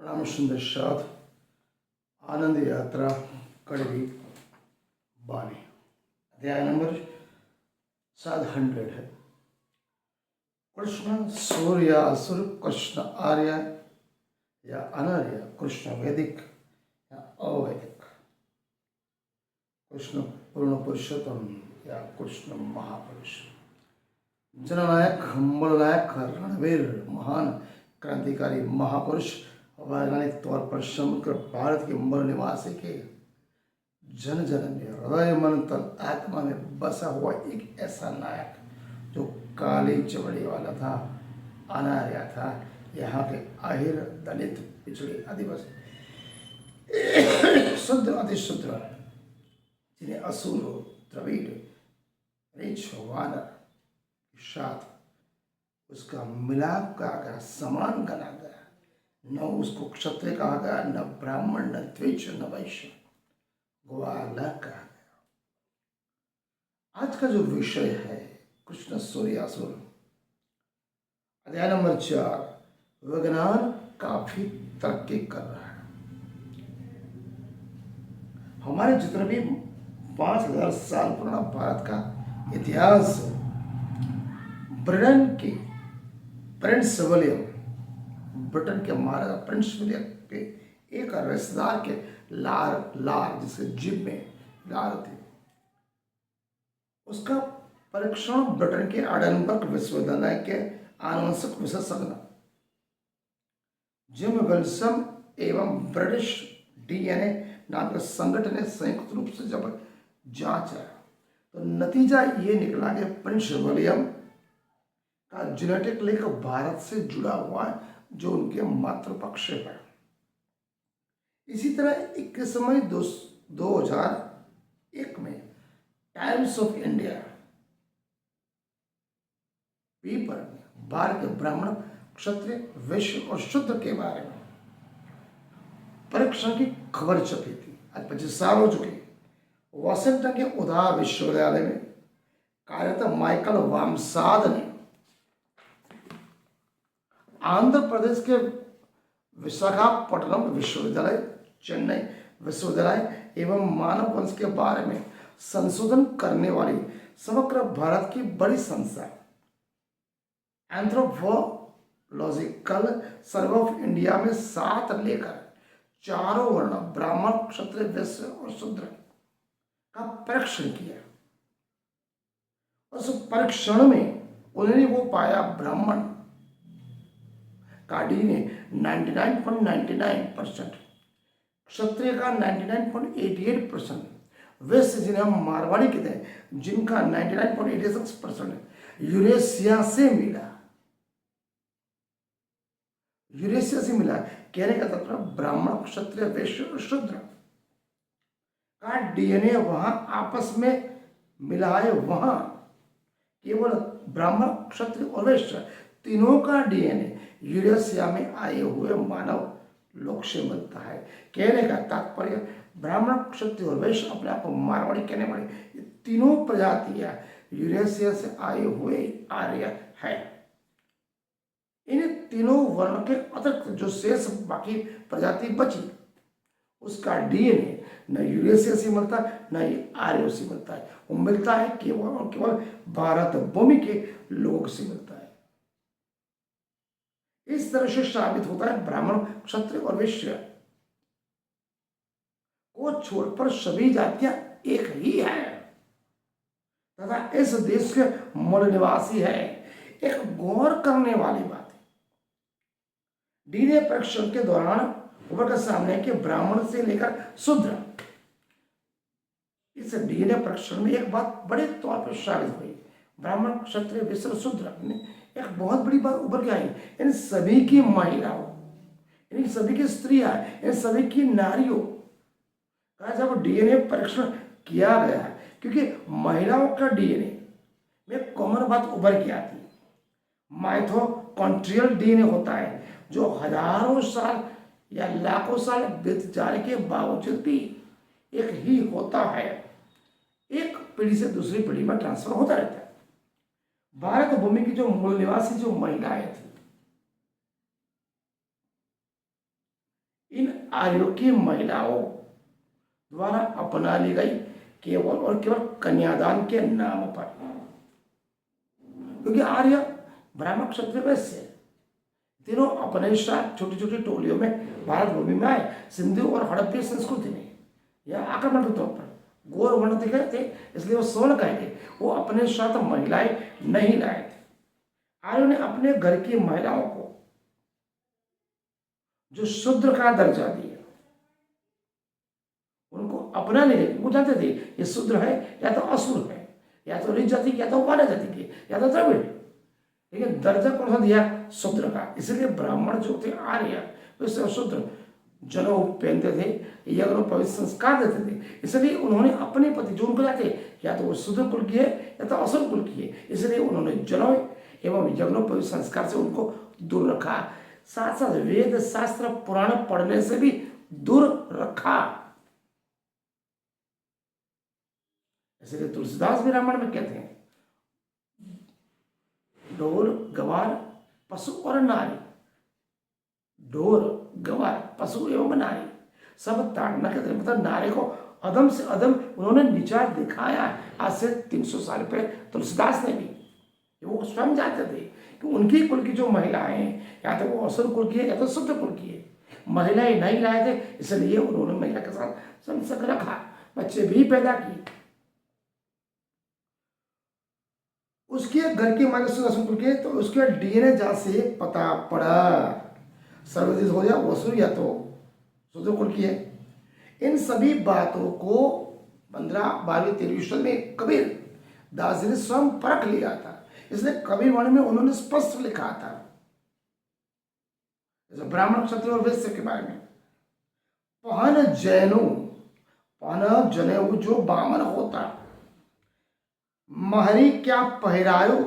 रामचंद्र शाह आनंद यात्रा कड़वी बानी अध्याय नंबर 700 है। कृष्ण सूर्य असुर, कृष्ण आर्य या अनार्य, कृष्ण वैदिक या अवैदिक, कृष्ण पूर्ण पुरुषोत्तम या कृष्ण महापुरुष, जननायक, बलनायक, रणवीर, महान क्रांतिकारी महापुरुष, वैज्ञानिक तौर पर समग्र भारत के मूल निवासी के जन जन में हृदय मन तन आत्मा में बसा हुआ एक ऐसा नायक जो काली चमड़ी वाला था, अनार्य था, यहाँ के आहिर, दलित, पिछड़े, आदिवासी, शुद्र, अतिशुद्र, जिन्हें असुर, द्रविड़, रीछ, वानर के साथ उसका मिलाप कहा गया, समान गना गया। न उसको क्षत्रिय कहा गया, न ब्राह्मण, न द्विज, न वैश्य, ग्वाला कहा गया। आज का जो विषय है कृष्ण सूर्यासुर, अध्याय नंबर 4। विज्ञान काफी तरक्की कर रहा है। हमारे जितने भी 5000 साल पुराना भारत का इतिहास, ब्रिटेन की प्रिंस विलियम, ब्रिटेन के महाराजा प्रिंस विलियम के एक रिश्तेदार के लार जिसके जिब में लार थी, उसका परीक्षण ब्रिटेन के एडिनबर्ग विश्वविद्यालय के आनुवंशिक विशेषज्ञ जिम विल्सन एवं ब्रिटिश डीएनए नाम के संगठन ने संयुक्त रूप से जब जांचा तो नतीजा ये निकला कि प्रिंस विलियम का जेनेटिक लिंक भारत से जुड़ा हुआ है, जो उनके मातृपक्ष है। इसी तरह 21 मई 2001 में टाइम्स ऑफ इंडिया पेपर में भारत के ब्राह्मण, क्षत्रिय, वैश्य और शूद्र के बारे में परीक्षण की खबर छपी थी। आज 25 साल हो चुके। वॉशिंगटन के उधा विश्वविद्यालय में कार्यरत माइकल वामसाद ने आंध्र प्रदेश के विशाखापट्टनम विश्वविद्यालय, चेन्नई विश्वविद्यालय एवं मानव वंश के बारे में संशोधन करने वाली समग्र भारत की बड़ी संस्था एंथ्रोपोलॉजिकल सर्वे ऑफ इंडिया में 7 लेकर चारों वर्ण ब्राह्मण, क्षत्रिय, वैश्य और शूद्र का परीक्षण किया। उस परीक्षण में उन्होंने वो पाया, ब्राह्मण का डीएनए 99.99%, क्षत्रिय का 99.88%, वैश्य जिन्हें हम मारवाड़ी कहते हैं जिनका 99.86% यूरेशिया से मिला। यूरेशिया से मिला कहने का तात्पर्य ब्राह्मण, क्षत्रिय, वैश्य और शूद्र का डीएनए वहां आपस में मिला है। वहां केवल ब्राह्मण, क्षत्रिय और वैश्य तीनों का डीएनए यूरेशिया में आए हुए मानव लोक से मिलता है। कहने का तात्पर्य ब्राह्मण, क्षत्रिय और वैश्य अपने आप को मारवाड़ी कहने वाली ये तीनों प्रजातियां यूरेशिया से आए हुए आर्य है। इन तीनों वर्ण के अतिरिक्त जो शेष बाकी प्रजाति बची, उसका डीएनए न यूरेशिया से मिलता है न ही आर्यों से मिलता है। वो मिलता है केवल और केवल भारत भूमि के लोगों से मिलता है। इस तरह से साबित होता है ब्राह्मण, क्षत्रिय और वैश्य को छोड़कर सभी जातियां एक ही है तथा इस देश के मूल निवासी है। एक गौर करने वाली बात है, डीएनए परीक्षण के दौरान उभर कर सामने कि ब्राह्मण से लेकर शूद्र, इस डीएनए परीक्षण में एक बात बड़े तौर पर साबित हुई। ब्राह्मण, क्षत्रिय, वैश्य, शूद्र में एक बहुत बड़ी बात उभर के आई। इन सभी की महिलाओं, इन सभी की स्त्रियां, इन सभी की नारियों का जब डीएनए परीक्षण किया गया, क्योंकि महिलाओं का डीएनए में कॉमन बात उभर के आती है। माइटोकॉन्ड्रियल डीएनए होता है जो हजारों साल या लाखों साल बीत जाने के बावजूद भी एक ही होता है, एक पीढ़ी से दूसरी पीढ़ी में ट्रांसफर होता रहता है। भारत भूमि की जो मूल निवासी जो महिलाएं थी, आर्यों की महिलाओं द्वारा अपना ली गई केवल और केवल कन्यादान के नाम पर, क्योंकि आर्य ब्राह्मण क्षत्रिय वैश्य तीनों अपने साथ छोटी छोटी टोलियों में भारत भूमि में आए। सिंधु और हड़प्पी संस्कृति में या आक्रमण के तौर पर गौर वर्ण दिखे थे, इसलिए वो स्वर्ण कहेंगे। वो अपने साथ महिलाएं नहीं लाए थे। आर्यों ने अपने घर की महिलाओं को जो शूद्र का दर्जा दिया, उनको अपना नहीं ले। वो जानते थे ये शूद्र है या तो असुर है, या तो ऋच जाति या तो वाला जाति के, या तो द्रविड़। लेकिन दर्जा कौन सा दिया? शूद्र का। इसलिए ब्राह्मण जो थे आर्य, वे शूद्र जनेऊ पहनते थे, यज्ञ पवित्र संस्कार देते थे। इसलिए उन्होंने अपने पति जो उनको जाते या तो वो शूद्र कुल की है या तो असुर कुल की है, इसलिए उन्होंने जनेऊ एवं यज्ञोपवीत संस्कार से उनको दूर रखा। साथ साथ वेद शास्त्र पुराण पढ़ने से भी दूर रखा। इसलिए तुलसीदास भी रामायण में कहते हैं, ढोर गवार पशु और नारी, ढोर गवार पशु एवं नारी सब ताड़ना कहते हैं। मतलब नारी को अदम से अदम उन्होंने नीचा दिखाया। आज से 300 साल पहले तुलसीदास ने भी, वो स्वयं जानते थे कि उनकी कुल की जो महिलाएं या तो वो असुर कुल की है या तो शूद्र कुल की है, महिलाएं नहीं लाए थे, इसलिए उन्होंने महिला के साथ संसर्ग रखा, बच्चे भी पैदा किए। उसके घर की मालिक असुर कुल के, तो उसके डीएनए जांच से पता पड़ा सर्वोदित हो गया वो असुर या तो शूद्र कुल की है। इन सभी बातों को 15, 12, 13वीं शताब्दी में कबीर दास जी ने स्वयं परख लिया था। इसलिए कबीर वाणी में उन्होंने स्पष्ट लिखा था, जैसे ब्राह्मण क्षत्रिय और वैश्य के बारे में, पहन जैनु, पहन जनेऊ जो बामन होता, महरी क्या पहरायो,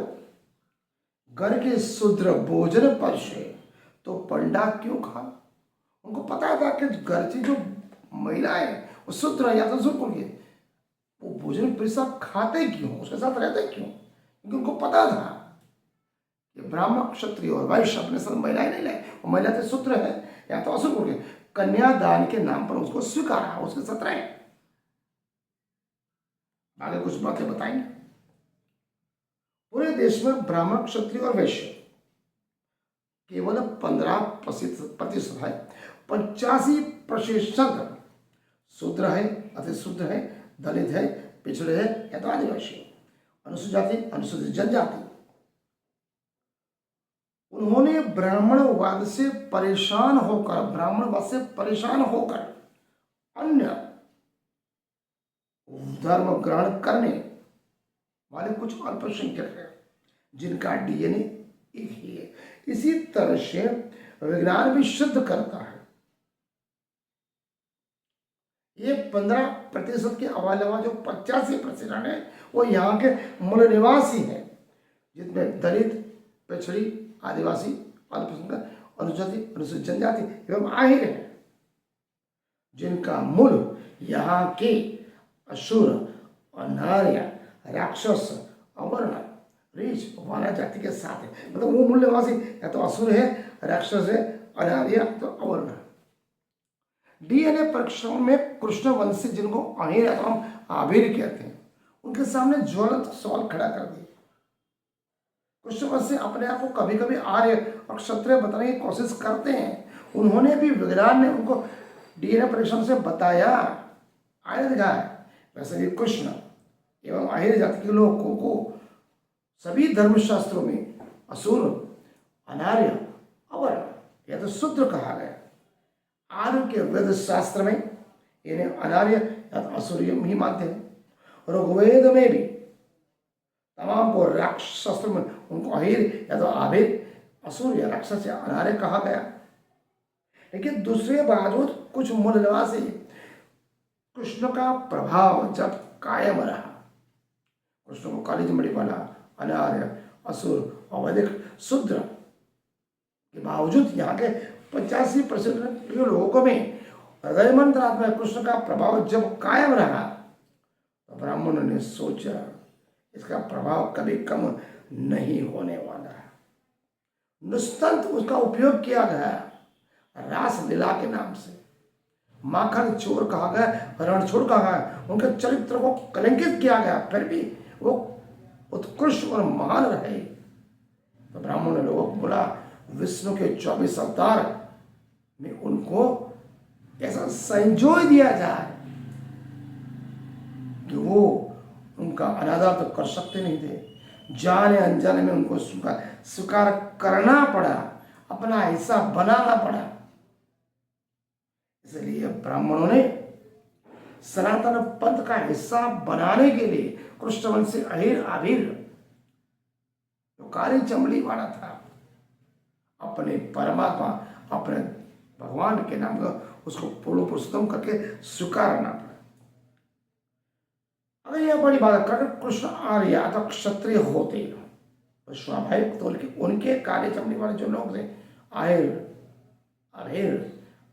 घर के शूद्र भोजन परसे, तो पंडा क्यों खा। उनको पता था कि घर की जो महिला है वो शूद्र है या तो शूद्र की, वो भोजन परिसा खाते क्यों, उसके साथ रहते क्यों, क्योंकि उनको पता था कि ब्राह्मण क्षत्रिय और वैश्य अपने साथ महिलाएं नहीं लाए, वो महिला तो शूद्र है या तो असुर के, कन्यादान के नाम पर उसको स्वीकारा, उसके साथ रहे। आगे कुछ बातें बताएंगे। पूरे देश में ब्राह्मण क्षत्रिय और वैश्य केवल 15% है, 85% शूद्र है, अति शूद्र है, दलित है, पिछड़े है या तो आदिवासी, अनुसूचित जाति, अनुसूचित जनजाति। उन्होंने ब्राह्मणवाद से परेशान होकर अन्य धर्म ग्रहण करने वाले कुछ अल्पसंख्यक हैं जिनका डीएनए एक ही है। इसी तरह से विज्ञान भी सिद्ध करता है, ये 15% के अलावा जो 85% है वो यहाँ के मूल निवासी हैं, जिसमें दलित, पिछड़ी, आदिवासी, अल्पसंख्यक, अनुसूचित, अनुसूचित जनजाति एवं आहिर है, जिनका मूल यहाँ के असुर, अनार्य, राक्षस, अवर्ण, रीच, वाला जाति के साथ है। मतलब वो मूल निवासी या तो असुर है, राक्षस है, अनार्य तो अवर्ण है। डीएनए परीक्षण में कृष्णवंशी, जिनको अहिर या तो हम आभिर कहते हैं, उनके सामने ज्वलंत सवाल खड़ा कर दिया। कृष्णवंशी अपने आप को कभी कभी आर्य और क्षत्रिय बताने की कोशिश करते हैं। उन्होंने भी, विज्ञान ने उनको डीएनए परीक्षण से बताया, आर्य दिखा है। वैसे ही कृष्ण एवं आहिर जाति के लोगों को सभी धर्मशास्त्रों में असुर, अनार्य, अवर्ण या तो शूद्र कहा गया। आर्य के वेद शास्त्र में इन्हें अनार्य या तो असुर ही मानते हैं। ऋग्वेद में भी तमाम को राक्षस शास्त्र में उनको अहिर या तो आभिर, असुर या राक्षस या अनार्य कहा गया। लेकिन दूसरे बावजूद कुछ मूल निवासी कृष्ण का प्रभाव जब कायम रहा, कृष्ण को काली चमड़ी वाला, अनार्य, असुर, अवैदिक, शूद्र के बावजूद यहाँ के 85% के लोगों में हृदय मंत्रात्मा कृष्ण का प्रभाव जब कायम रहा, तो ब्राह्मणों ने सोचा इसका प्रभाव कभी कम नहीं होने वाला है। निस्तंत उसका उपयोग किया गया रास लीला के नाम से। माखन चोर कहा गया, रणछोड़ कहा गया, उनके चरित्र को कलंकित किया गया, फिर भी वो उत्कृष्ट और महान रहे। तो ब्राह्मणों ने लोगों को बोला विष्णु के 24 अवतार में उनको ऐसा संजोय दिया जाए कि वो उनका अनादर तो कर सकते नहीं थे, जाने अनजाने में उनको स्वीकार करना पड़ा, अपना हिस्सा बनाना पड़ा। इसलिए ब्राह्मणों ने सनातन पंथ का हिस्सा बनाने के लिए कृष्णवंशी अहिर आभिर जो काली चमड़ी वाला था, अपने परमात्मा, अपने भगवान के नाम का उसको पूर्ण पुरुषोत्तम करके स्वीकारना पड़ा। अगर यह बड़ी बात कर कृष्ण आर्य अथवा क्षत्रिय होते तो स्वाभाविक तौर के उनके काले चमड़ी वाले जो लोग थे, आहिर अभिर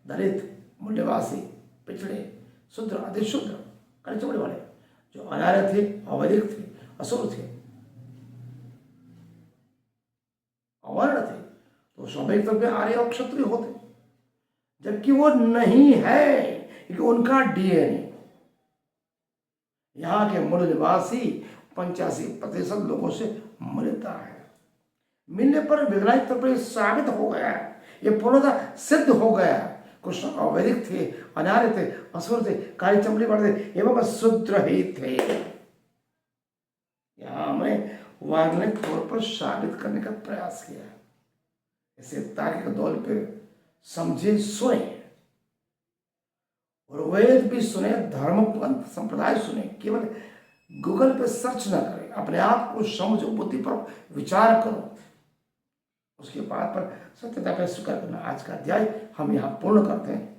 दलित मूल्यवासी पिछड़े शूद्र अधिशूद्र काले चमड़ी वाले जो अनार्य थे, अवैदिक थे, असुर थे, अवर्ण थे, तो स्वाभाविक तौर पर आर्य और क्षत्रिय होते, जबकि वो नहीं है, क्योंकि उनका डीएनए यहाँ के मूल निवासी 85% लोगों से मिलता है। मिलने पर वैज्ञानिक तौर पर साबित हो गया, ये पूर्णतः सिद्ध हो गया। कृष्ण अवैदिक थे, अनार्य थे, असुर थे, काली चमड़ी वाले थे एवं शूद्र ही थे। यहाँ हमने वैज्ञानिक तौर पर साबित करने का प्रयास किया, इसे तार्किक दौर पर समझे, सुने और वेद भी सुने, धर्म पंथ संप्रदाय सुने, केवल गूगल पे सर्च ना करें, अपने आप को समझो, बुद्धि पर विचार करो, उसके बाद पर सत्यता पर स्वीकार करना। आज का अध्याय हम यहाँ पूर्ण करते हैं।